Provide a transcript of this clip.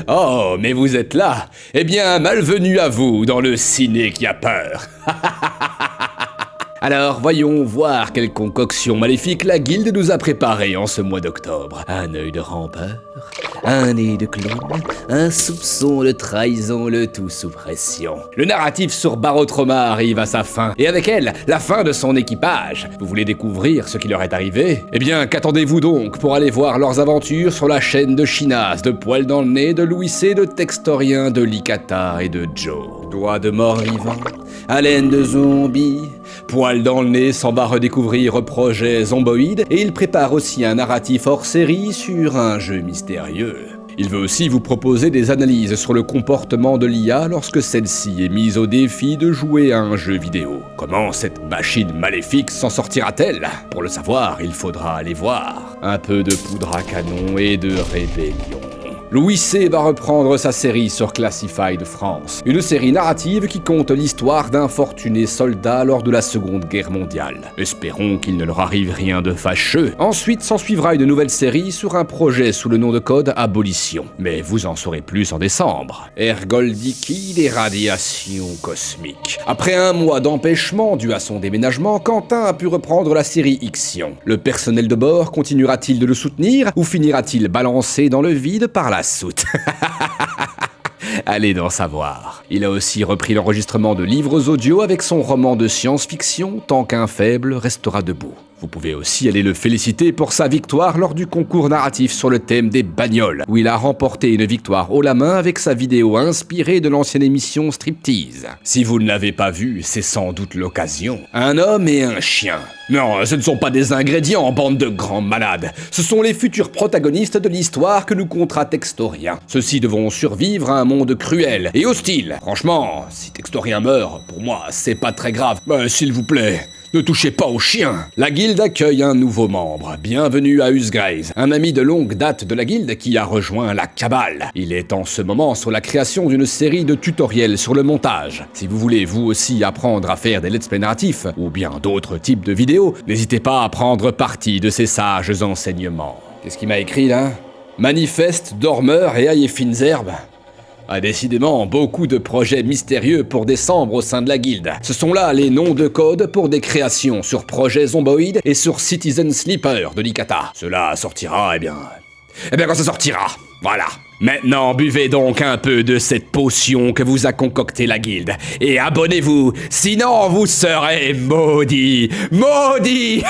Oh, mais vous êtes là. Eh bien, malvenue à vous dans le ciné qui a peur. Alors, voyons voir quelle concoction maléfique la guilde nous a préparée en ce mois d'octobre. Un œil de rampeur, un nez de clown, un soupçon de trahison, le tout sous pression. Le narratif sur Barotrauma arrive à sa fin, et avec elle, la fin de son équipage. Vous voulez découvrir ce qui leur est arrivé? Eh bien, qu'attendez-vous donc pour aller voir leurs aventures sur la chaîne de Chinas, de Poil dans le nez, de Louis C, de Textorien, de Licata et de Joe. Doigts de mort-vivant, haleine de zombie... Poil dans le nez s'en va redécouvrir projet Zomboïde et il prépare aussi un narratif hors série sur un jeu mystérieux. Il veut aussi vous proposer des analyses sur le comportement de l'IA lorsque celle-ci est mise au défi de jouer à un jeu vidéo. Comment cette machine maléfique s'en sortira-t-elle? Pour le savoir, il faudra aller voir. Un peu de poudre à canon et de rébellion. Louis C va reprendre sa série sur Classified France, une série narrative qui conte l'histoire d'un fortuné soldat lors de la Seconde Guerre mondiale. Espérons qu'il ne leur arrive rien de fâcheux. Ensuite s'ensuivra une nouvelle série sur un projet sous le nom de code Abolition. Mais vous en saurez plus en décembre. Ergoldiki, les radiations cosmiques. Après un mois d'empêchement dû à son déménagement, Quentin a pu reprendre la série Ixion. Le personnel de bord continuera-t-il de le soutenir ou finira-t-il balancé dans le vide par la soute? Allez d'en savoir. Il a aussi repris l'enregistrement de livres audio avec son roman de science-fiction Tant qu'un faible restera debout. Vous pouvez aussi aller le féliciter pour sa victoire lors du concours narratif sur le thème des bagnoles, où il a remporté une victoire haut la main avec sa vidéo inspirée de l'ancienne émission Striptease. Si vous ne l'avez pas vu, c'est sans doute l'occasion. Un homme et un chien. Non, ce ne sont pas des ingrédients, bande de grands malades. Ce sont les futurs protagonistes de l'histoire que nous contera Textorien. Ceux-ci devront survivre à un monde cruel et hostile. Franchement, si Textorien meurt, pour moi, c'est pas très grave. S'il vous plaît... ne touchez pas aux chiens. La guilde accueille un nouveau membre. Bienvenue à Usgraze, un ami de longue date de la guilde qui a rejoint la cabale. Il est en ce moment sur la création d'une série de tutoriels sur le montage. Si vous voulez vous aussi apprendre à faire des let's play narratifs, ou bien d'autres types de vidéos, n'hésitez pas à prendre parti de ces sages enseignements. Qu'est-ce qu'il m'a écrit là? Manifeste, dormeur et ail et fines herbes. Ah, décidément, beaucoup de projets mystérieux pour décembre au sein de la guilde. Ce sont là les noms de code pour des créations sur Projet Zomboïde et sur Citizen Sleeper de Licata. Cela sortira, eh bien quand ça sortira, voilà. Maintenant, buvez donc un peu de cette potion que vous a concoctée la guilde. Et abonnez-vous, sinon vous serez maudits. Maudits.